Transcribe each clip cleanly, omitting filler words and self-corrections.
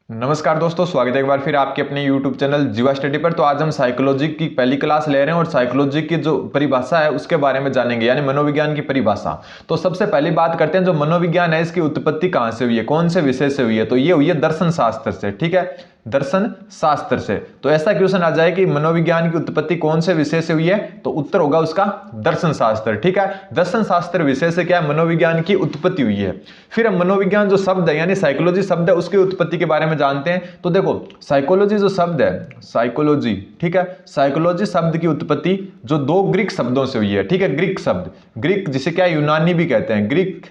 नमस्कार दोस्तों, स्वागत है एक बार फिर आपके अपने YouTube चैनल जीवा स्टडी पर। तो आज हम साइकोलॉजी की पहली क्लास ले रहे हैं और साइकोलॉजी की जो परिभाषा है उसके बारे में जानेंगे, यानी मनोविज्ञान की परिभाषा। तो सबसे पहली बात करते हैं, जो मनोविज्ञान है इसकी उत्पत्ति कहाँ से हुई है, कौन से विषय से हुई है। तो ये हुई है दर्शन शास्त्र से। ठीक है, दर्शन शास्त्र से। तो ऐसा क्वेश्चन आ जाए कि मनोविज्ञान की उत्पत्ति कौन से विषय से हुई है, तो उत्तर होगा उसका दर्शन शास्त्र। ठीक है, दर्शन शास्त्र विषय से क्या है, मनोविज्ञान की उत्पत्ति हुई है। फिर हम मनोविज्ञान जो शब्द है यानी साइकोलॉजी शब्द है उसकी उत्पत्ति के बारे में जानते हैं। तो देखो, साइकोलॉजी जो शब्द है, साइकोलॉजी, ठीक है, साइकोलॉजी शब्द की उत्पत्ति जो दो ग्रीक शब्दों से हुई है। ठीक है, ग्रीक शब्द, ग्रीक जिसे क्या यूनानी भी कहते हैं, ग्रीक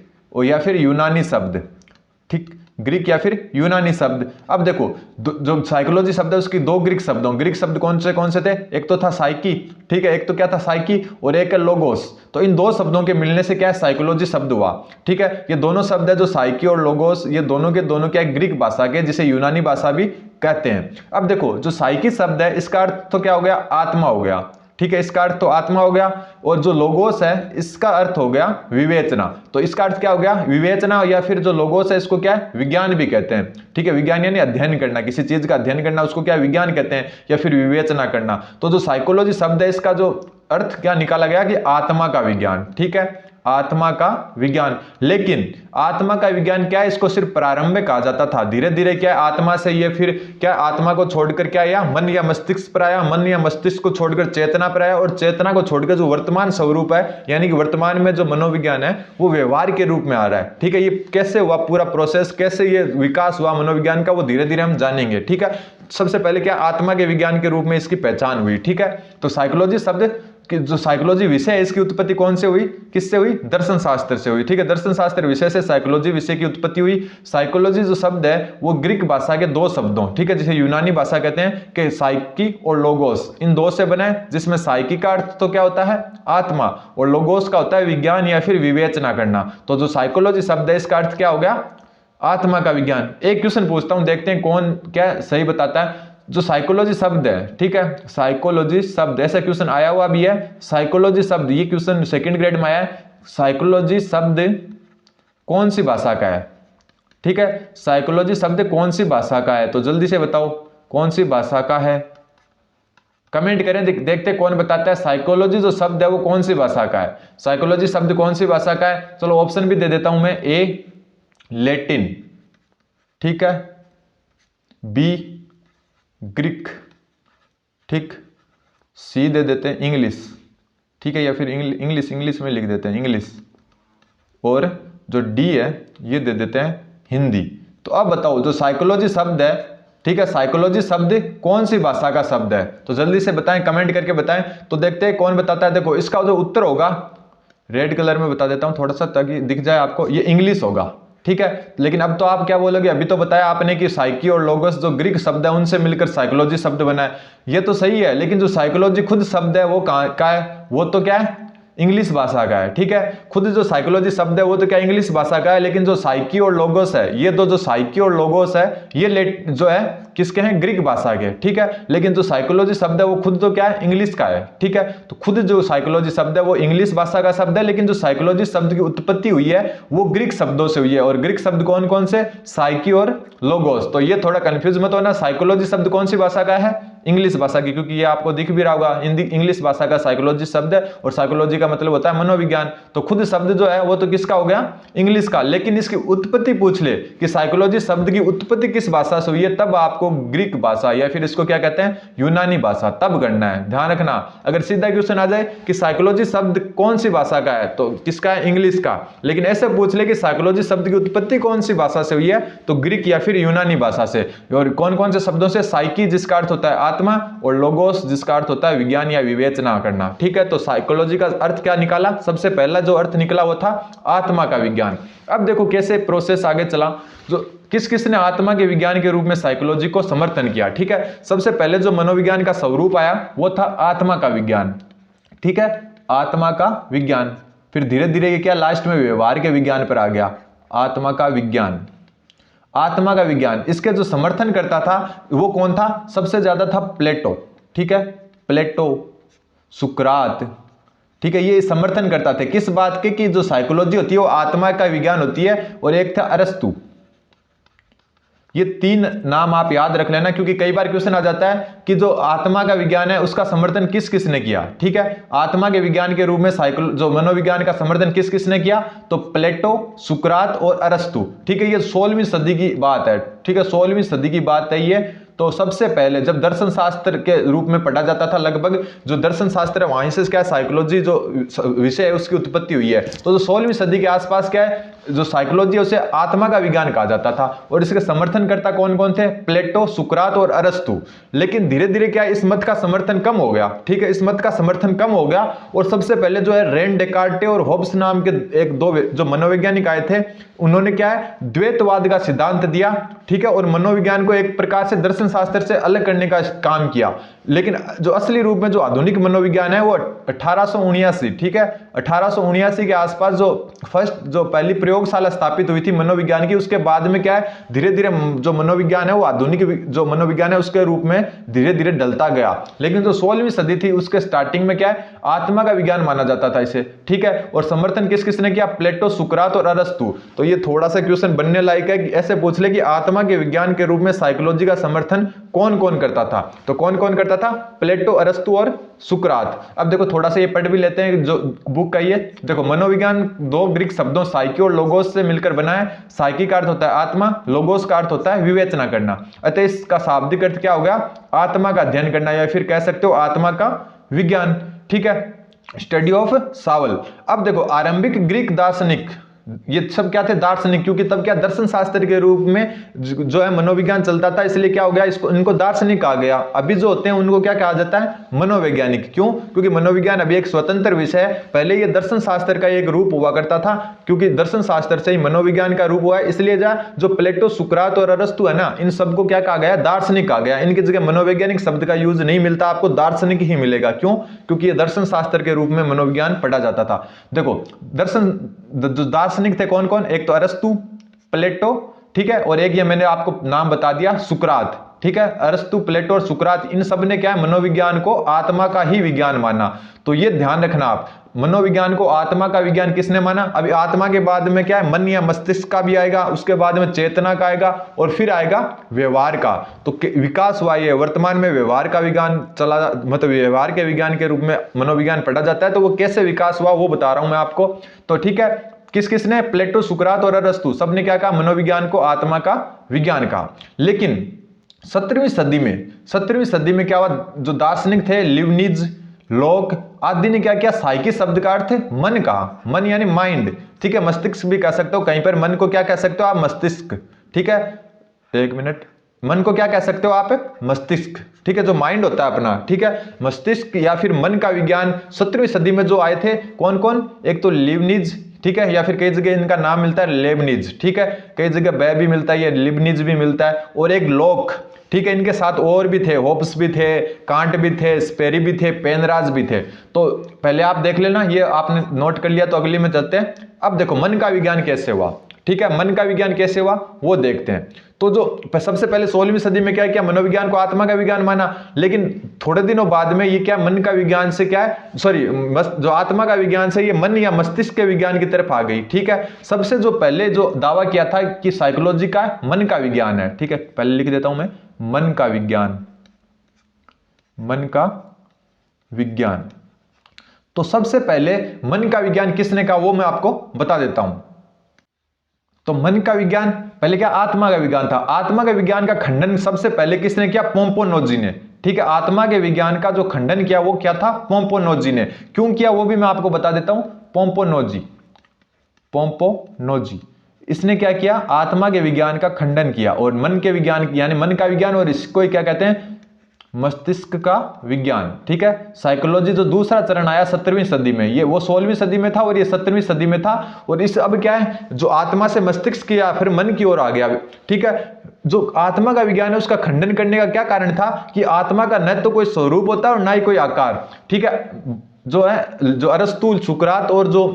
या फिर यूनानी शब्द। ठीक, ग्रीक या फिर यूनानी शब्द। अब देखो, जो साइकोलॉजी शब्द है उसकी दो ग्रीक शब्दों, ग्रीक शब्द कौन से थे, एक तो था साइकी, ठीक है, एक तो क्या था साइकी, और एक है लोगोस। तो इन दो शब्दों के मिलने से क्या है, साइकोलॉजी शब्द हुआ। ठीक है, ये दोनों शब्द है जो साइकी और लोगोस, ये दोनों के दोनों क्या है, ग्रीक भाषा के, जिसे यूनानी भाषा भी कहते हैं। अब देखो, जो साइकी शब्द है इसका अर्थ तो क्या हो गया, आत्मा हो गया। ठीक है, इसका अर्थ तो आत्मा हो गया। और जो लोगोस है इसका अर्थ हो गया विवेचना। तो इसका अर्थ क्या हो गया, विवेचना, या फिर जो लोगोस है इसको क्या है, विज्ञान भी कहते हैं। ठीक है, विज्ञान यानी अध्ययन करना, किसी चीज का अध्ययन करना, उसको क्या विज्ञान कहते हैं, या फिर विवेचना करना। तो जो साइकोलॉजी शब्द है इसका जो अर्थ क्या निकाला गया कि आत्मा का विज्ञान। ठीक है, आत्मा का विज्ञान। लेकिन आत्मा का विज्ञान क्या है, इसको सिर्फ प्रारंभ में कहा जाता था। धीरे धीरे क्या आत्मा से ये फिर क्या आत्मा को छोड़कर क्या आया, मन या मस्तिष्क पर आया, मन या मस्तिष्क को छोड़कर चेतना पर आया, और चेतना को छोड़कर जो वर्तमान स्वरूप है यानी कि वर्तमान में जो मनोविज्ञान है वो व्यवहार के रूप में आ रहा है। ठीक है, ये कैसे हुआ पूरा प्रोसेस, कैसे ये विकास हुआ मनोविज्ञान का, वो धीरे धीरे हम जानेंगे। ठीक है, सबसे पहले क्या आत्मा के विज्ञान के रूप में इसकी पहचान हुई। ठीक है, तो साइकोलॉजी शब्द कि जो साइकोलॉजी विषय है इसकी उत्पत्ति कौन से हुई, किससे हुई, दर्शन शास्त्र से हुई। ठीक है, दर्शन शास्त्र विषय से साइकोलॉजी विषय की उत्पत्ति हुई। साइकोलॉजी जो शब्द है वो ग्रीक भाषा के दो शब्दों, ठीक है, जिसे यूनानी भाषा कहते हैं, कि साइकी और लोगोस, इन दो से बना है, जिसमें साइकी का अर्थ तो क्या होता है, आत्मा, और लोगोस का होता है विज्ञान या फिर विवेचना करना। तो जो साइकोलॉजी शब्द है इसका अर्थ क्या हो गया, आत्मा का विज्ञान। एक क्वेश्चन पूछता हूं, देखते हैं कौन क्या सही बताता है। जो साइकोलॉजी शब्द है, ठीक है, साइकोलॉजी शब्द, ऐसा क्वेश्चन आया हुआ भी है, साइकोलॉजी शब्द, ये क्वेश्चन सेकंड ग्रेड में आया है, साइकोलॉजी शब्द कौन सी भाषा का है। ठीक है, साइकोलॉजी शब्द कौन सी भाषा का है, तो जल्दी से बताओ कौन सी भाषा का है, कमेंट करें, देखते कौन बताता है साइकोलॉजी जो शब्द है वो कौन सी भाषा का है। साइकोलॉजी शब्द कौन सी भाषा का है, चलो ऑप्शन भी दे देता हूं मैं, ए लैटिन, ठीक है, बी ग्रीक, ठीक, सी दे देते हैं इंग्लिश, ठीक है, या फिर इंग्लिश में लिख देते हैं इंग्लिश, और जो डी है ये दे देते हैं हिंदी। तो अब बताओ जो साइकोलॉजी शब्द है, ठीक है, साइकोलॉजी शब्द कौन सी भाषा का शब्द है, तो जल्दी से बताएं, कमेंट करके बताएं। तो देखते हैं कौन बताता है। देखो, इसका जो उत्तर होगा, रेड कलर में बता देता हूं थोड़ा सा ताकि दिख जाए आपको, ये इंग्लिश होगा। ठीक है, लेकिन अब तो आप क्या बोलोगे, अभी तो बताया आपने कि साइकी और लोगोस जो ग्रीक शब्द है उनसे मिलकर साइकोलॉजी शब्द बना है। ये तो सही है, लेकिन जो साइकोलॉजी खुद शब्द है वो कहाँ का है, वो तो क्या है, इंग्लिश भाषा का है। ठीक है, खुद जो साइकोलॉजी शब्द है वो तो क्या इंग्लिश भाषा का है, लेकिन जो साइकी और लोगोस है, ये तो जो साइकी और लोगोस है ये जो है किसके हैं, ग्रीक भाषा के। ठीक है, लेकिन जो साइकोलॉजी शब्द है वो खुद तो क्या है, इंग्लिश का है। ठीक है, तो खुद जो साइकोलॉजी शब्द है वो इंग्लिश भाषा का शब्द है, लेकिन जो साइकोलॉजी शब्द की उत्पत्ति हुई है वो ग्रीक शब्दों से हुई है। और ग्रीक शब्द कौन कौन से, साइकी और लोगोस। तो ये थोड़ा कंफ्यूज मत होना, साइकोलॉजी शब्द कौन सी भाषा का है, इंग्लिश भाषा की, क्योंकि ये आपको दिख भी रहा होगा, हिंदी इंग्लिश भाषा का साइकोलॉजी शब्द है, और साइकोलॉजी का मतलब होता है मनोविज्ञान। तो खुद शब्द जो है वो तो किसका हो गया, इंग्लिश का। लेकिन इसकी उत्पत्ति पूछ ले कि साइकोलॉजी शब्द की उत्पत्ति किस भाषा से हुई है, तब आपको ग्रीक भाषा या फिर इसको क्या कहते हैं, यूनानी भाषा, तब करना है। ध्यान रखना, अगर सीधा क्वेश्चन आ जाए कि साइकोलॉजी शब्द कौन सी भाषा का है, तो किसका है, इंग्लिश का। लेकिन ऐसे पूछ ले कि साइकोलॉजी शब्द की उत्पत्ति कौन सी भाषा से हुई है, तो ग्रीक या फिर यूनानी भाषा से। और कौन कौन से शब्दों से, साइकी जिसका अर्थ होता है आत्मा, और लोगोस जिसका अर्थ होता है विज्ञान या विवेचना करना। ठीक है, तो साइकोलॉजी का अर्थ क्या निकाला, सबसे पहला जो अर्थ निकला वो था आत्मा का विज्ञान। अब देखो कैसे प्रोसेस आगे चला, जो किस ने आत्मा के विज्ञान के रूप में साइकोलॉजी को समर्थन किया। ठीक है, सबसे पहले जो मनोविज्ञान का स्वरूप आया वो था आत्मा का विज्ञान। ठीक है, आत्मा का विज्ञान, फिर धीरे धीरे ये क्या लास्ट में व्यवहार के विज्ञान पर आ गया, आत्मा का विज्ञान। आत्मा का विज्ञान, इसके जो समर्थन करता था वो कौन था, सबसे ज्यादा था प्लेटो। ठीक है, प्लेटो, सुकरात, ठीक है, ये समर्थन करता थे किस बात के, कि जो साइकोलॉजी होती है वो आत्मा का विज्ञान होती है। और एक था अरस्तु, ये 3 नाम आप याद रख लेना, क्योंकि कई बार क्वेश्चन आ जाता है कि जो आत्मा का विज्ञान है उसका समर्थन किस किस ने किया। ठीक है, आत्मा के विज्ञान के रूप में जो मनोविज्ञान का समर्थन किस किस ने किया, तो प्लेटो, सुकरात और अरस्तु। ठीक है, ये 16वीं सदी की बात है। ठीक है, 16वीं सदी की बात है ये। तो सबसे पहले जब दर्शन शास्त्र के रूप में पढ़ा जाता था, लगभग जो दर्शन शास्त्र है वहीं से क्या साइकोलॉजी जो विषय है उसकी उत्पत्ति हुई है। तो जो 16वीं सदी के आसपास क्या है, जो साइकोलॉजी है उसे आत्मा का विज्ञान कहा जाता था। और इसके समर्थनकर्ता कौन कौन थे, प्लेटो, सुकरात और अरस्तु। लेकिन धीरे धीरे क्या इस मत का समर्थन कम हो गया। ठीक है, इस मत का समर्थन कम हो गया और सबसे पहले जो है रेन डेकार्टे और होब्स नाम के एक दो जो मनोवैज्ञानिक आए थे, उन्होंने क्या है द्वैतवाद का सिद्धांत दिया। ठीक है, और मनोविज्ञान को एक प्रकार से दर्शन शास्त्र से अलग करने का काम किया। लेकिन जो असली रूप में जो आधुनिक मनोविज्ञान है वो 1879, ठीक है, 1879 के आसपास जो पहली प्रयोगशाला स्थापित हुई थी मनोविज्ञान की, उसके बाद में क्या है धीरे धीरे जो मनोविज्ञान है वो आधुनिक जो मनोविज्ञान है उसके रूप में धीरे धीरे ढलता गया। लेकिन जो 16वीं सदी थी उसके स्टार्टिंग में क्या है आत्मा का विज्ञान माना जाता था इसे। ठीक है, और समर्थन किस किसने किया, प्लेटो, सुकरात और अरस्तु। तो ये थोड़ा सा क्वेश्चन बनने लायक है कि ऐसे पूछ ले कि आत्मा के विज्ञान के रूप में साइकोलॉजी का समर्थन कौन कौन करता था। तो कौन कौन करता था, प्लेटो, अरस्तु और सुकरात। अब देखो थोड़ा सा ये पढ़ भी लेते हैं जो बुक का ये देखो। मनोविज्ञान 2 ग्रीक शब्दों साइकी और लोगोस से मिलकर बना है। साइकी का अर्थ होता है आत्मा, लोगोस का अर्थ होता है विवेचना करना। अतः इसका शाब्दिक अर्थ क्या हो गया, आत्मा का अध्ययन करना, या फिर कह सकते हो आत्मा का विज्ञान। ठीक है, स्टडी ऑफ सावल। अब देखो आरंभिक ग्रीक दार्शनिक ये सब क्या थे, दार्शनिक, क्योंकि तब क्या दर्शन शास्त्र के रूप में जो है मनोविज्ञान चलता था, इसलिए क्या हो गया इसको इनको दार्शनिक कहा गया। अभी जो होते हैं उनको क्या कहा जाता है, मनोवैज्ञानिक। क्यों, क्योंकि मनोविज्ञान अभी एक स्वतंत्र विषय है। पहले ये दर्शन शास्त्र का एक रूप हुआ करता था, क्योंकि दर्शन शास्त्र से ही मनोविज्ञान का रूप हुआ है। इसलिए जो प्लेटो, सुकरात और अरस्तु है ना, इन सबको क्या कहा गया, दार्शनिक कहा गया। इनकी जगह मनोवैज्ञानिक शब्द का यूज नहीं मिलता, आपको दार्शनिक ही मिलेगा। क्यों, क्योंकि ये दर्शन शास्त्र के रूप में मनोविज्ञान पढ़ा जाता था। देखो दर्शन जो दार्शनिक थे कौन कौन, एक तो अरस्तु, प्लेटो, ठीक है, और एक ये मैंने आपको नाम बता दिया सुकरात। ठीक है, अरस्तु, प्लेटो और सुकरात, इन सब ने क्या है मनोविज्ञान को आत्मा का ही विज्ञान माना। तो ये ध्यान रखना आप, मनोविज्ञान को आत्मा का विज्ञान किसने माना। अभी आत्मा के बाद में क्या है, मन या मस्तिष्क का भी आएगा, उसके बाद में चेतना का आएगा और फिर आएगा व्यवहार का। तो विकास हुआ ये, वर्तमान में व्यवहार का विज्ञान चला, मतलब व्यवहार के विज्ञान के रूप में मनोविज्ञान पढ़ा जाता है। तो वो कैसे विकास हुआ वो बता रहा हूं मैं आपको। तो ठीक है, किस किसने, प्लेटो, सुकरात और अरस्तु, सबने क्या कहा, मनोविज्ञान को आत्मा का विज्ञान कहा। लेकिन 17वीं सदी में क्या हुआ, जो दार्शनिक थे लिबनिज, लोक आदि ने क्या किया, साइकी शब्द का अर्थ मन कहा, मन यानी माइंड। ठीक है, मस्तिष्क भी कह सकते हो, कहीं पर मन को क्या कह सकते हो आप, मस्तिष्क। ठीक है, एक मिनट, मन को क्या कह सकते हो आप, मस्तिष्क। ठीक है, जो माइंड होता है अपना, ठीक है, मस्तिष्क या फिर मन का विज्ञान 17वीं सदी में जो आए थे कौन कौन, एक तो लिबनिज, ठीक है, या फिर कई जगह इनका नाम मिलता है लेबनिज। ठीक है, कई जगह बै भी मिलता है, ये लिबनिज भी मिलता है, और एक लोक। ठीक है, इनके साथ और भी थे, होप्स भी थे, कांट भी थे, स्पेरी भी थे, पेनराज भी थे। तो पहले आप देख लेना, ये आपने नोट कर लिया, तो अगली में चलते हैं। अब देखो मन का विज्ञान कैसे हुआ। ठीक है, मन का विज्ञान कैसे हुआ वो देखते हैं। तो जो सबसे पहले 16वीं सदी में क्या किया, मनोविज्ञान को आत्मा का विज्ञान माना। लेकिन थोड़े दिनों बाद में ये क्या मन का विज्ञान से क्या है, जो आत्मा का विज्ञान से ये मन या मस्तिष्क के विज्ञान की तरफ आ गई। ठीक है, सबसे जो पहले जो दावा किया था कि साइकोलॉजी का मन का विज्ञान है। ठीक है, पहले लिख देता हूं मैं, मन का विज्ञान, मन का विज्ञान। तो सबसे पहले मन का विज्ञान किसने कहा वो मैं आपको बता देता हूं। तो मन का विज्ञान पहले क्या, आत्मा का विज्ञान था। आत्मा के विज्ञान का खंडन सबसे पहले किसने किया, पोम्पोनोजी ने। ठीक है, आत्मा के विज्ञान का जो खंडन किया वो क्या था, पोम्पोनोजी ने। क्यों किया वो भी मैं आपको बता देता हूं। पोम्पोनोजी इसने क्या किया, आत्मा के विज्ञान का खंडन किया और मन के विज्ञान यानी मन का विज्ञान, और इसको क्या कहते हैं, मस्तिष्क का विज्ञान। ठीक है, साइकोलॉजी जो दूसरा चरण आया 17वीं सदी में, ये वो 16वीं सदी में था और ये 17वीं सदी में था। और इस अब क्या है, जो आत्मा से मस्तिष्क की या फिर मन की ओर आ गया। ठीक है, जो आत्मा का विज्ञान है उसका खंडन करने का क्या कारण था कि आत्मा का न तो कोई स्वरूप होता है और ना ही कोई आकार। ठीक है, जो अरस्तु, सुकरात और जो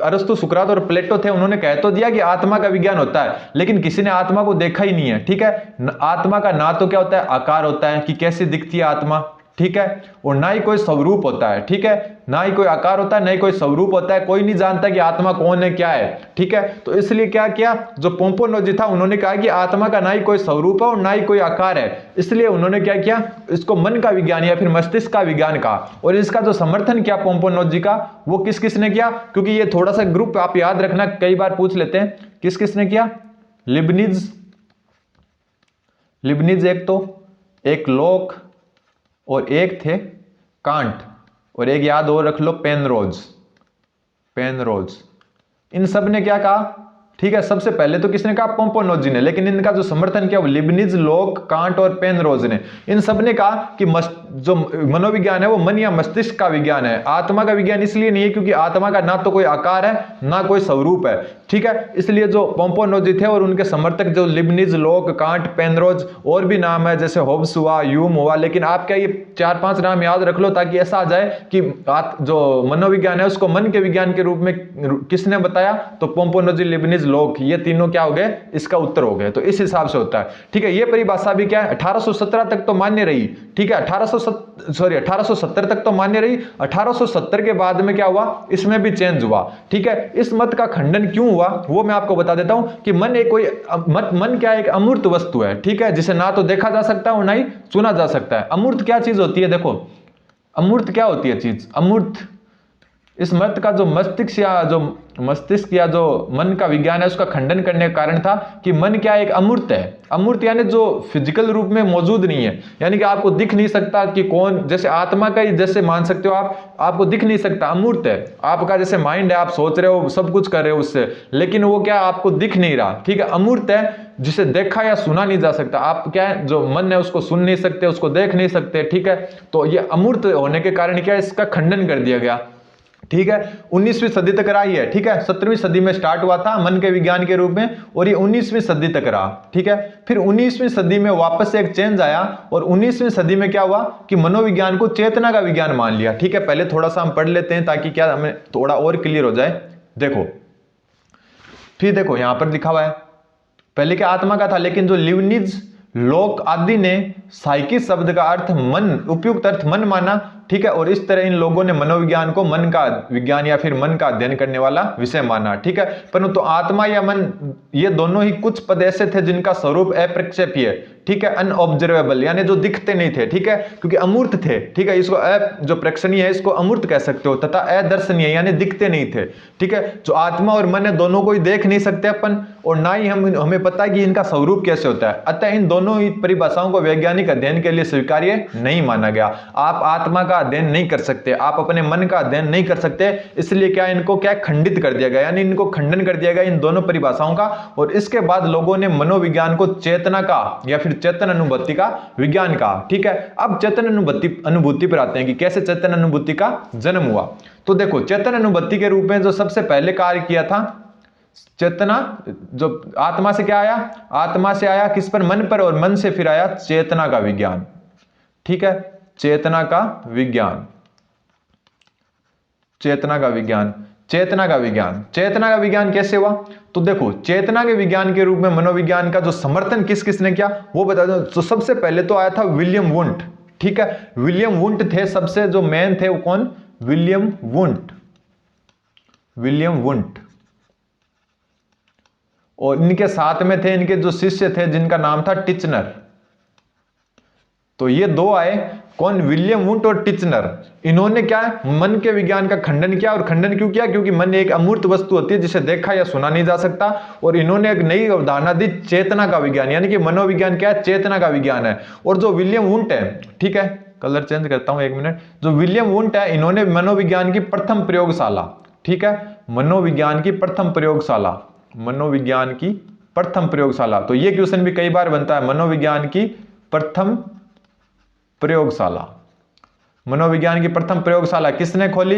अरस्तु, सुकरात और प्लेटो थे, उन्होंने कह तो दिया कि आत्मा का विज्ञान होता है, लेकिन किसी ने आत्मा को देखा ही नहीं है। ठीक है, आत्मा का ना तो क्या होता है, आकार होता है कि कैसे दिखती है आत्मा। ठीक है, और ना ही कोई स्वरूप होता है। ठीक है, ना ही कोई आकार होता है, ना ही कोई स्वरूप होता है, कोई नहीं जानता कि आत्मा कौन है, क्या है, ठीक है। तो इसलिए क्या किया जो पोम्पोनोजी था, उन्होंने कहा कि आत्मा का ना ही कोई स्वरूप है और ना ही कोई आकार है, इसलिए उन्होंने क्या किया, इसको मन का विज्ञान या फिर मस्तिष्क का विज्ञान कहा। और इसका जो समर्थन किया पोम्पोनोजी का, वो किस किसने किया, क्योंकि ये थोड़ा सा ग्रुप आप याद रखना, कई बार पूछ लेते हैं, किस किसने किया, लिबनिज एक तो, एक लोक, और एक थे कांट, और एक याद और रख लो पेनरोज। इन सब ने क्या कहा, ठीक है। सबसे पहले तो किसने कहा, पोम्पोनोजी ने, लेकिन इनका जो समर्थन किया वो लिबनिज, लोक, कांट और पेनरोज ने। इन सब ने कहा कि जो मनोविज्ञान है वो मन या मस्तिष्क का विज्ञान है, आत्मा का विज्ञान इसलिए नहीं है क्योंकि आत्मा का ना तो कोई आकार है ना कोई स्वरूप है, ठीक है। इसलिए जो पोम्पोनोजी थे और उनके समर्थक जो लिबनिज, लोक, कांट, पेनरोज, और भी नाम है जैसे होब्स हुआ, ह्यूम हुआ, लेकिन आप क्या ये 4-5 नाम याद रख लो ताकि ऐसा आ जाए कि जो मनोविज्ञान है उसको मन के विज्ञान के रूप में किसने बताया, तो पोम्पोनोजी, लिबनिज, लोक, ये तीनों क्या हो गए, इसका उत्तर हो गए। तो इस हिसाब से होता है, ठीक है। ये परिभाषा भी क्या है 1817 तक तो मान्य रही, ठीक है। 1870 तक तो मान्य रही, 1870 के बाद में क्या हुआ, इसमें भी चेंज हुआ, ठीक है। इस मत का खंडन क्यों हुआ वो मैं आपको बता देता हूं कि मन क्या एक अमूर्त वस्तु है, ठीक है, जिसे ना तो देखा जा सकता है और ना ही सुना जा सकता है। अमूर्त क्या चीज होती है, देखो अमूर्त क्या होती है चीज, अमूर्त। इस मत का जो मस्तिष्क या जो मन का विज्ञान है उसका खंडन करने का कारण था कि मन क्या एक अमूर्त है। अमूर्त यानी जो फिजिकल रूप में मौजूद नहीं है, यानी कि आपको दिख नहीं सकता कि कौन, जैसे आत्मा का ही जैसे मान सकते हो आप, आपको दिख नहीं सकता, अमूर्त है। आपका जैसे माइंड है, आप सोच रहे हो, सब कुछ कर रहे हो उससे, लेकिन वो क्या आपको दिख नहीं रहा, ठीक है, अमूर्त है, जिसे देखा या सुना नहीं जा सकता। आप क्या है, जो मन है उसको सुन नहीं सकते, उसको देख नहीं सकते, ठीक है। तो ये अमूर्त होने के कारण क्या, इसका खंडन कर दिया गया, ठीक है। 19वीं सदी तक रहा है, ठीक है। 17वीं सदी में स्टार्ट हुआ था मन के विज्ञान के रूप में, और ये 19वीं सदी तक रहा, ठीक है। फिर 19वीं सदी में वापस से एक चेंज आया, और 19वीं सदी में क्या हुआ कि मनोविज्ञान को चेतना का विज्ञान मान लिया, ठीक है। पहले थोड़ा सा हम पढ़ लेते हैं ताकि क्या हमें थोड़ा और क्लियर हो जाए। देखो फिर देखो यहां पर लिखा हुआ है, पहले क्या आत्मा का था, लेकिन जो लिबनिज, लोक आदि ने साइकी शब्द का अर्थ मन, उपयुक्त अर्थ मन माना, ठीक है। और इस तरह इन लोगों ने मनोविज्ञान को मन का विज्ञान या फिर मन का अध्ययन करने वाला विषय माना, ठीक है। परंतु आत्मा या मन ये दोनों ही कुछ पद ऐसे थे जिनका स्वरूप अप्रक्षेप्य, ठीक है, अनऑब्जर्वेबल, यानी जो दिखते नहीं थे, ठीक है, क्योंकि अमूर्त थे, ठीक है। इसको जो प्रेक्षणीय है इसको अमूर्त कह सकते हो, तथा अदर्शनीय यानी दिखते नहीं थे, ठीक है। जो आत्मा और मन है दोनों को ही देख नहीं सकते अपन, और ना ही हमें पता है कि इनका स्वरूप कैसे होता है। अतः इन दोनों ही परिभाषाओं को वैज्ञानिक अध्ययन के लिए स्वीकार्य नहीं माना गया। आप आत्मा का अध्ययन नहीं कर सकते, आप अपने मन का अध्ययन नहीं कर सकते, इसलिए क्या इनको क्या खंडित कर दिया गया, यानी इनको खंडन कर दिया गया इन दोनों परिभाषाओं का। और इसके बाद लोगों ने मनोविज्ञान को चेतना का या फिर चेतन अनुभूति का विज्ञान कहा, ठीक है। अब चेतन अनुभूति पर आते हैं कि कैसे चेतन अनुभूति का जन्म हुआ। तो देखो चेतन अनुभूति के रूप में जो सबसे पहले कार्य किया था, चेतना जो आत्मा से क्या आया, आत्मा से आया किस पर, मन पर, और मन से फिर आया चेतना का विज्ञान, ठीक है। चेतना का विज्ञान, चेतना का विज्ञान, चेतना का विज्ञान, चेतना का विज्ञान कैसे हुआ, तो देखो चेतना के विज्ञान के रूप में मनोविज्ञान का जो समर्थन किस किसने किया वो बता दो। तो सबसे पहले तो आया था विलियम वुंट, ठीक है। विलियम वुंट थे सबसे जो मेन थे, वो कौन, विलियम वुंट, विलियम वुंट। और इनके साथ में थे इनके जो शिष्य थे जिनका नाम था टिचनर। तो ये दो आए, कौन, विलियम वुंट और टिचनर। इन्होंने क्या है, मन के विज्ञान का खंडन किया। और खंडन क्यों किया, क्योंकि मन एक अमूर्त वस्तु होती है जिसे देखा या सुना नहीं जा सकता। और इन्होंने एक नई अवधारणा दी चेतना का विज्ञान, यानी कि मनोविज्ञान क्या है, चेतना का विज्ञान है। और जो विलियम वुंट है, ठीक है, कलर चेंज करता हूं 1 मिनट, जो विलियम वुंट है इन्होंने मनोविज्ञान की प्रथम प्रयोगशाला, ठीक है, मनोविज्ञान की प्रथम प्रयोगशाला, मनोविज्ञान की प्रथम प्रयोगशाला। तो ये क्वेश्चन भी कई बार बनता है, मनोविज्ञान की प्रथम प्रयोगशाला, मनोविज्ञान की प्रथम प्रयोगशाला किसने खोली,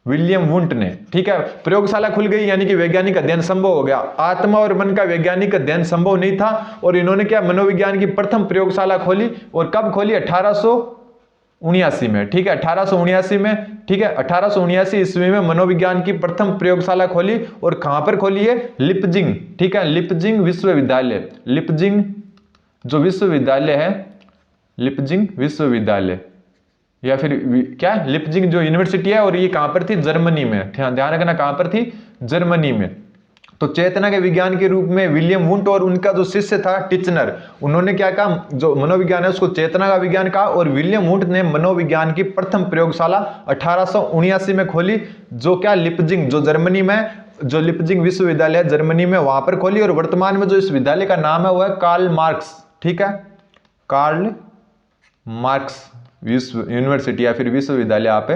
विलियम वुंट ने, ठीक है। प्रयोगशाला खुल गई यानी कि वैज्ञानिक अध्ययन संभव हो गया। आत्मा और मन का वैज्ञानिक अध्ययन संभव नहीं था, और इन्होंने क्या, मनोविज्ञान की प्रथम प्रयोगशाला खोली। और कब खोली, 1879 में, ठीक है, 1879 में, ठीक है, 1879 ईस्वी में मनोविज्ञान की प्रथम प्रयोगशाला खोली। और कहां पर खोली है, लिपजिंग, ठीक है, लिपजिंग विश्वविद्यालय, लिपजिंग जो विश्वविद्यालय है, लिपजिंग विश्वविद्यालय, या फिर क्या लिप्जिग जो यूनिवर्सिटी है, और ये कहां पर थी, जर्मनी में। ध्यान रखना कहां पर थी, जर्मनी में। तो चेतना के विज्ञान के रूप में विलियम वुंट और उनका जो शिष्य था टिचनर, उन्होंने क्या कहा, जो मनोविज्ञान है उसको चेतना का विज्ञान कहा। और विलियम वुंट ने मनोविज्ञान की प्रथम प्रयोगशाला 1879 में खोली, जो क्या लिप्जिग जो जर्मनी में, जो लिप्जिग विश्वविद्यालय है जर्मनी में, वहां पर खोली। और वर्तमान में जो इस विद्यालय का नाम है वो है कार्ल मार्क्स, ठीक है, कार्ल मार्क्स विश्व यूनिवर्सिटी या फिर विश्वविद्यालय आप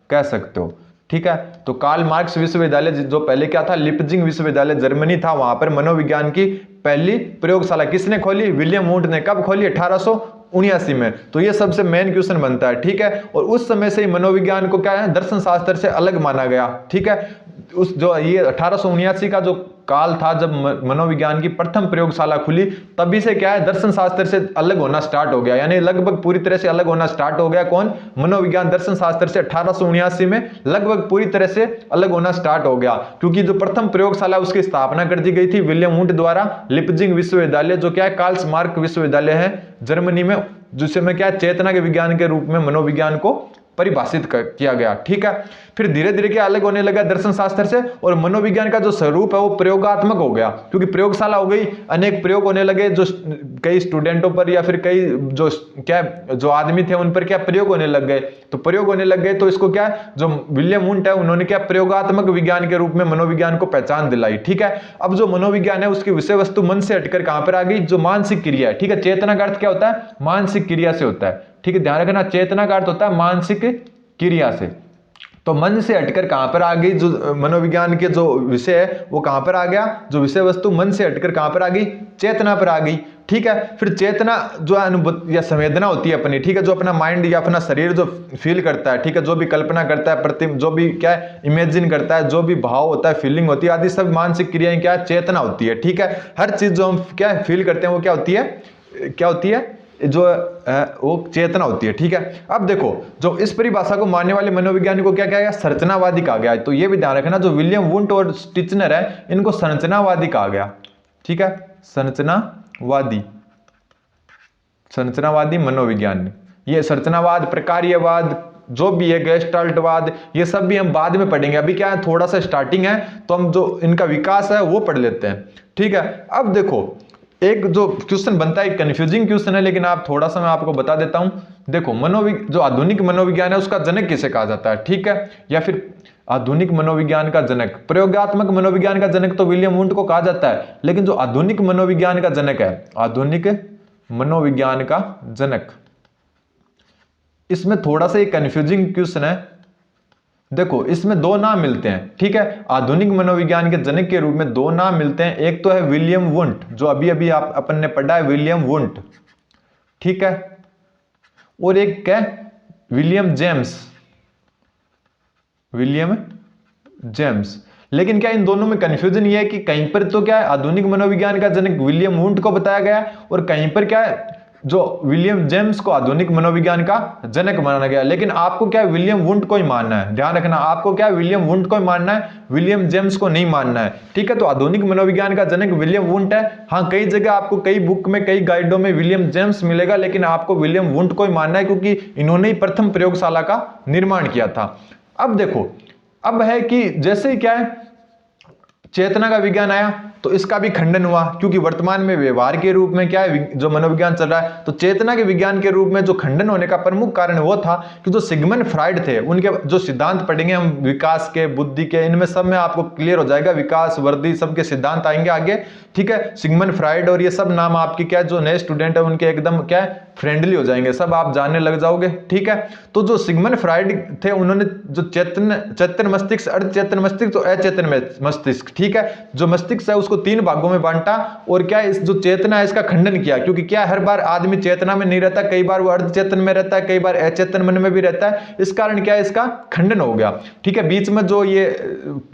कह सकते हो, ठीक है। तो कार्ल मार्क्स विश्वविद्यालय जो पहले क्या था, लिप्जिग विश्वविद्यालय जर्मनी था, वहां पर मनोविज्ञान की पहली प्रयोगशाला किसने खोली, विलियम वुंट ने। कब खोली, 1879 में। तो ये सबसे मेन क्वेश्चन बनता है, ठीक है। और उस समय से ही मनोविज्ञान को क्या है, दर्शन शास्त्र से अलग माना गया, ठीक है। उस जो ये 1879 का जो काल था जब मनोविज्ञान की प्रथम प्रयोगशाला खुली, तभी से क्या है, दर्शन शास्त्र से अलग होना स्टार्ट हो गया, यानी लगभग पूरी तरह से अलग होना स्टार्ट हो गया। कौन, मनोविज्ञान दर्शन शास्त्र से 1879 में लगभग पूरी तरह से अलग होना स्टार्ट हो गया, क्योंकि जो प्रथम प्रयोगशाला उसकी स्थापना कर दी गई थी विलियम वुंट द्वारा, लिप्जिग विश्वविद्यालय, जो क्या है कार्ल मार्क्स विश्वविद्यालय है जर्मनी में, जिसमें क्या चेतना के विज्ञान के रूप में मनोविज्ञान को परिभाषित किया गया, ठीक है। फिर धीरे धीरे क्या अलग होने लगा दर्शन शास्त्र से, और मनोविज्ञान का जो स्वरूप है वो प्रयोगात्मक हो गया, क्योंकि प्रयोगशाला हो गई, अनेक प्रयोग होने लगे, जो कई स्टूडेंटों पर या फिर कई जो क्या जो आदमी थे उन पर क्या प्रयोग होने लग गए। तो प्रयोग होने लग गए, तो इसको क्या जो विलियम वुंट है उन्होंने क्या प्रयोगात्मक विज्ञान के रूप में मनोविज्ञान को पहचान दिलाई, ठीक है। अब जो मनोविज्ञान है उसकी विषय वस्तु मन से हटकर कहां पर आ गई, जो मानसिक क्रिया है, ठीक है। चेतना का अर्थ क्या होता है, मानसिक क्रिया से होता है, ठीक है, ध्यान रखना। चेतना का अर्थ होता है मानसिक क्रिया से। तो मन से हटकर कहां पर आ गई, जो मनोविज्ञान के जो विषय है वो कहां पर आ गया, जो विषय वस्तु मन से हटकर कहां पर आ गई, चेतना पर आ गई, ठीक है। फिर चेतना जो अनुभूति या संवेदना होती है अपनी, ठीक है, जो अपना माइंड या अपना शरीर जो फील करता है, ठीक है, जो भी कल्पना करता है, जो भी क्या है इमेजिन करता है, जो भी भाव होता है, फीलिंग होती है, आदि सब मानसिक क्रियाएं क्या है, चेतना होती है, ठीक है। हर चीज जो हम क्या फील करते हैं वो क्या होती है, क्या होती है, जो वो चेतना होती है, ठीक है। अब देखो, जो इस परिभाषा को मानने वाले मनोविज्ञानी को क्या कहा गया, संरचनावादी कहा गया। तो ये भी ध्यान रखना, जो विलियम वुंट और टिचनर है इनको संरचनावादी कहा गया, ठीक है, संरचनावादी, संरचनावादी मनोविज्ञान। ये संरचनावाद, प्रकार्यवाद, जो भी है गेस्टाल्टवाद, ये सब भी हम बाद में पढ़ेंगे। अभी क्या है, थोड़ा सा स्टार्टिंग है, तो हम जो इनका विकास है वो पढ़ लेते हैं, ठीक है। अब देखो, एक जो क्वेश्चन बनता है, कंफ्यूजिंग क्वेश्चन है, लेकिन आप थोड़ा सा मैं आपको बता देता हूं। देखो, जो आधुनिक मनोविज्ञान है उसका जनक किसे कहा जाता है, ठीक है, या फिर आधुनिक मनोविज्ञान का जनक, प्रयोगात्मक मनोविज्ञान का जनक तो विलियम वुंट को कहा जाता है, लेकिन जो आधुनिक मनोविज्ञान का जनक है, आधुनिक मनोविज्ञान का जनक, इसमें थोड़ा सा एक कंफ्यूजिंग क्वेश्चन है। देखो, इसमें दो नाम मिलते हैं, ठीक है, आधुनिक मनोविज्ञान के जनक के रूप में दो नाम मिलते हैं। एक तो है विलियम वुंट, जो अभी अभी आप अपन ने पढ़ा है, विलियम वुंट, ठीक है, और एक क्या है, विलियम जेम्स, विलियम जेम्स। लेकिन क्या इन दोनों में कंफ्यूजन ये है कि कहीं पर तो क्या है आधुनिक मनोविज्ञान का जनक विलियम वुंट को बताया गया, और कहीं पर क्या है जो विलियम जेम्स को आधुनिक मनोविज्ञान का जनक माना गया। लेकिन आपको क्या है, विलियम वुंट को ही मानना है, ध्यान रखना, आपको क्या है, विलियम वुंट को ही मानना है, विलियम जेम्स को नहीं मानना है, ठीक है। तो आधुनिक मनोविज्ञान का जनक विलियम वुंट है। हाँ, कई जगह आपको, कई बुक में, कई गाइडों में विलियम जेम्स मिलेगा, लेकिन आपको विलियम वुंट को ही मानना है, क्योंकि इन्होंने ही प्रथम प्रयोगशाला का निर्माण किया था। अब देखो, अब है कि जैसे ही क्या है चेतना का विज्ञान आया, तो इसका भी खंडन हुआ, क्योंकि वर्तमान में व्यवहार के रूप में क्या है जो मनोविज्ञान चल रहा है, तो चेतना के विज्ञान के रूप में जो खंडन होने का प्रमुख कारण वो था कि जो सिगमंड फ्राइड थे, उनके जो सिद्धांत पढ़ेंगे हम विकास के, बुद्धि के, इनमें सब में आपको क्लियर हो जाएगा, विकास, वृद्धि, सबके सिद्धांत आएंगे आगे, ठीक है। सिगमंड फ्राइड और ये सब नाम आपके क्या जो नए स्टूडेंट है उनके एकदम क्या है फ्रेंडली हो जाएंगे, सब आप जानने लग जाओगे, ठीक है। तो जो सिगमंड फ्राइड थे, उन्होंने जो चेतन मस्तिष्क, अर्धचेतन मस्तिष्क, तो अचेतन मस्तिष्क, ठीक है, जो मस्तिष्क है उसको 3 भागों में बांटा, और क्या इस जो चेतना है इसका खंडन किया, क्योंकि क्या हर बार आदमी चेतना में नहीं रहता, कई बार वो अर्धचेतन में रहता है, कई बार अचेतन मन में भी रहता है, इस कारण क्या है इसका खंडन हो गया, ठीक है। बीच में जो ये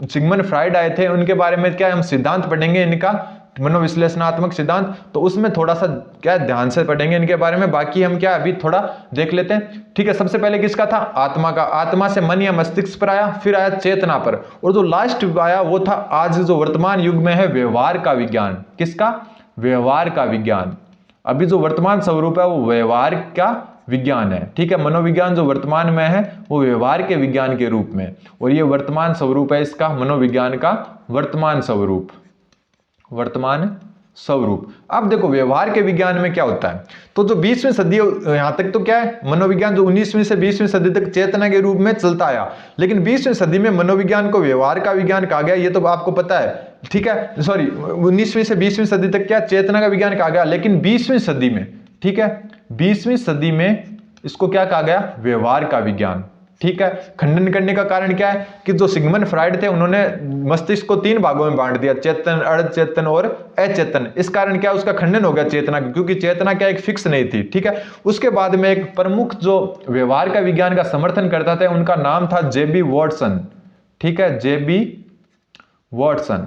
सिगमंड फ्राइड आए थे उनके बारे में क्या हम सिद्धांत पढ़ेंगे, इनका मनोविश्लेषणात्मक सिद्धांत, तो उसमें थोड़ा सा क्या ध्यान से पढ़ेंगे इनके बारे में। बाकी हम क्या अभी थोड़ा देख लेते हैं, ठीक है। सबसे पहले किसका था, आत्मा का, आत्मा से मन या मस्तिष्क पर आया, फिर आया चेतना पर, और जो लास्ट आया वो था आज जो वर्तमान युग में है व्यवहार का विज्ञान। किसका, व्यवहार का विज्ञान। अभी जो वर्तमान स्वरूप है वो व्यवहार का विज्ञान है, ठीक है। मनोविज्ञान जो वर्तमान में है वो व्यवहार के विज्ञान के रूप में, और ये वर्तमान स्वरूप है इसका, मनोविज्ञान का वर्तमान स्वरूप, वर्तमान स्वरूप। अब देखो व्यवहार के विज्ञान में क्या होता है, तो जो 20वीं सदी यहां तक तो क्या है, मनोविज्ञान जो 19वीं से 20वीं सदी तक चेतना के रूप में चलता आया, लेकिन 20वीं सदी में मनोविज्ञान को व्यवहार का विज्ञान कहा गया, ये तो आपको पता है, ठीक है। सॉरी, 19वीं से 20वीं सदी तक क्या चेतना का विज्ञान कहा गया, लेकिन 20वीं सदी में, ठीक है, 20वीं सदी में इसको क्या कहा गया, व्यवहार का विज्ञान, ठीक है। खंडन करने का कारण क्या है कि जो सिगमंड फ्राइड थे उन्होंने मस्तिष्क को 3 भागों में बांट दिया, चेतन, अर्ध चेतन और अचेतन। इस कारण क्या उसका खंडन हो गया चेतना, क्योंकि चेतना क्या एक फिक्स नहीं थी, ठीक है। उसके बाद में एक प्रमुख जो व्यवहार का विज्ञान का समर्थन करता था उनका नाम था जेबी वॉटसन, ठीक है, जेबी वॉटसन।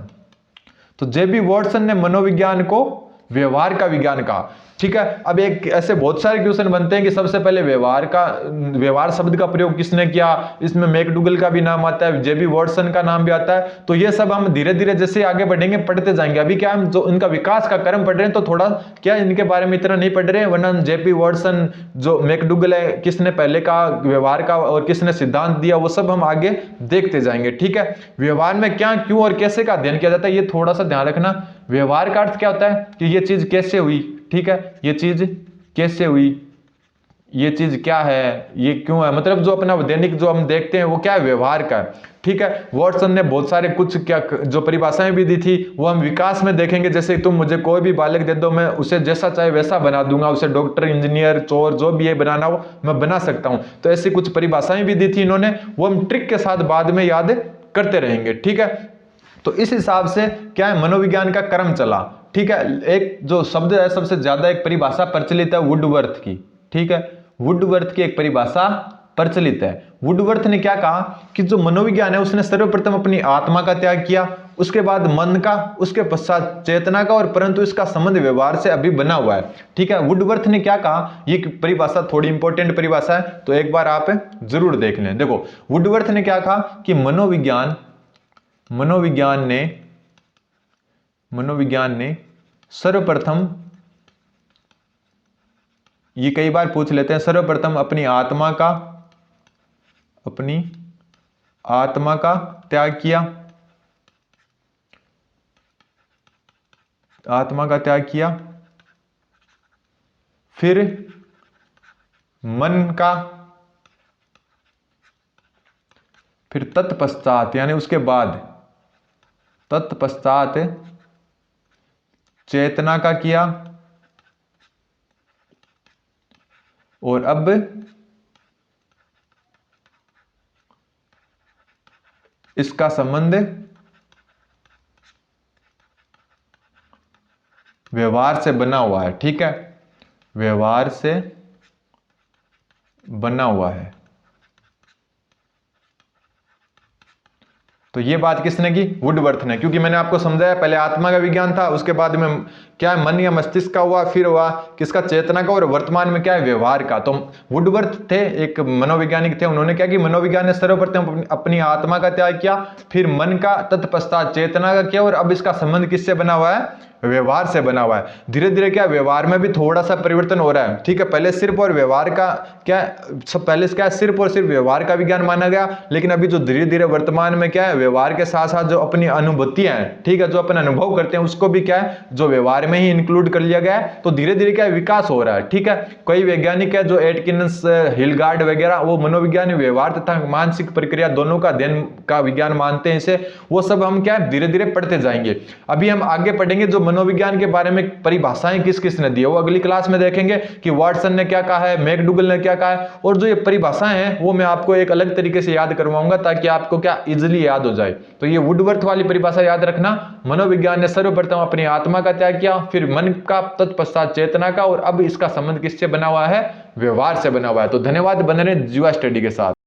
तो जेबी वॉटसन ने मनोविज्ञान को व्यवहार का विज्ञान कहा, ठीक है। अब एक ऐसे बहुत सारे क्वेश्चन बनते हैं कि सबसे पहले व्यवहार शब्द का प्रयोग किसने किया, इसमें मैकडूगल का भी नाम आता है, जेबी वॉटसन का नाम भी आता है। तो ये सब हम धीरे धीरे जैसे आगे बढ़ेंगे पढ़ते जाएंगे। अभी क्या हम जो इनका विकास का क्रम पढ़ रहे हैं तो थोड़ा क्या इनके बारे में इतना नहीं पढ़ रहे हैं, वरना जेबी वॉटसन जो मैकडूगल है किसने पहले का व्यवहार का और किसने सिद्धांत दिया वो सब हम आगे देखते जाएंगे, ठीक है। व्यवहार में क्या, क्यों और कैसे का अध्ययन किया जाता है ये थोड़ा सा ध्यान रखना। व्यवहार का अर्थ क्या होता है कि ये चीज कैसे हुई, ठीक है, ये चीज कैसे हुई, ये चीज क्या है, ये क्यों है, मतलब जो अपना दैनिक जो हम देखते हैं वो क्या है, व्यवहार का है, ठीक है। वॉटसन ने बहुत सारे कुछ क्या जो परिभाषाएं भी दी थी वो हम विकास में देखेंगे। जैसे तुम मुझे कोई भी बालक दे दो, मैं उसे जैसा चाहे वैसा बना दूंगा, उसे डॉक्टर, इंजीनियर, चोर, जो भी ये बनाना हो मैं बना सकता हूं। तो ऐसी कुछ परिभाषाएं भी दी थी इन्होंने, वो हम ट्रिक के साथ बाद में याद करते रहेंगे, ठीक है। तो इस हिसाब से क्या है मनोविज्ञान का क्रम चला, ठीक है। एक जो शब्द है सबसे ज्यादा एक परिभाषा प्रचलित है वुडवर्थ की, ठीक है, वुडवर्थ की एक परिभाषा प्रचलित है। वुडवर्थ ने क्या कहा कि जो मनोविज्ञान है उसने सर्वप्रथम अपनी आत्मा का त्याग किया, उसके बाद मन का, उसके पश्चात चेतना का, और परंतु इसका संबंध व्यवहार से अभी बना हुआ है, ठीक है। वुडवर्थ ने क्या कहा, ये परिभाषा थोड़ी इंपॉर्टेंट परिभाषा है तो एक बार आप जरूर देख लें। देखो वुडवर्थ ने क्या कहा कि मनोविज्ञान ने सर्वप्रथम, ये कई बार पूछ लेते हैं, सर्वप्रथम अपनी आत्मा का त्याग किया, आत्मा का त्याग किया, फिर मन का, फिर तत्पश्चात यानी उसके बाद तत्पश्चात चेतना का किया, और अब इसका संबंध व्यवहार से बना हुआ है, ठीक है, व्यवहार से बना हुआ है। तो ये बात किसने की, वुडवर्थ ने, क्योंकि मैंने आपको समझाया पहले आत्मा का विज्ञान था, उसके बाद में क्या है मन या मस्तिष्क का हुआ, फिर हुआ किसका, चेतना का, और वर्तमान में क्या है व्यवहार का। तो वुडवर्थ थे एक मनोवैज्ञानिक थे, उन्होंने क्या किया, मनोविज्ञान ने सर्वप्रथम अपनी आत्मा का त्याग किया, फिर मन का, तत्पश्चात चेतना का किया, और अब इसका संबंध किससे बना हुआ है, व्यवहार से बना हुआ है। धीरे धीरे क्या व्यवहार में भी थोड़ा सा परिवर्तन हो रहा है, ठीक है। पहले सिर्फ और व्यवहार का क्या सब पहले क्या सिर्फ और सिर्फ व्यवहार का विज्ञान माना गया, लेकिन अभी जो धीरे धीरे वर्तमान में क्या है व्यवहार के साथ साथ जो अपनी अनुभूतियां हैं, ठीक है, जो अपन अनुभव करते हैं उसको भी क्या है जो व्यवहार में ही इंक्लूड कर लिया गया है। तो धीरे धीरे क्या विकास हो रहा है, ठीक है। कई वैज्ञानिक है जो एटकिंस, हिलगार्ड वगैरह, वो मनोविज्ञान व्यवहार तथा मानसिक प्रक्रिया दोनों का अध्ययन का विज्ञान मानते हैं इसे, वो सब हम क्या धीरे धीरे पढ़ते जाएंगे। अभी हम आगे पढ़ेंगे जो मनोविज्ञान के बारे में परिभाषाएं किस किस ने दी है वो अगली क्लास में देखेंगे कि वॉटसन ने क्या कहा है, मैकडूगल ने क्या कहा है, और जो ये परिभाषाएं हैं वो मैं आपको एक अलग तरीके से याद करवाऊंगा ताकि आपको क्या इजीली याद हो जाए। तो ये वुडवर्थ वाली परिभाषा याद रखना, मनोविज्ञान ने सर्वप्रथम अपनी आत्मा का त्याग किया, फिर मन का, तत्पश्चात चेतना का, और अब इसका संबंध किससे बना हुआ है, व्यवहार से बना हुआ है। तो धन्यवाद, बने रहे जीवा स्टडी के साथ।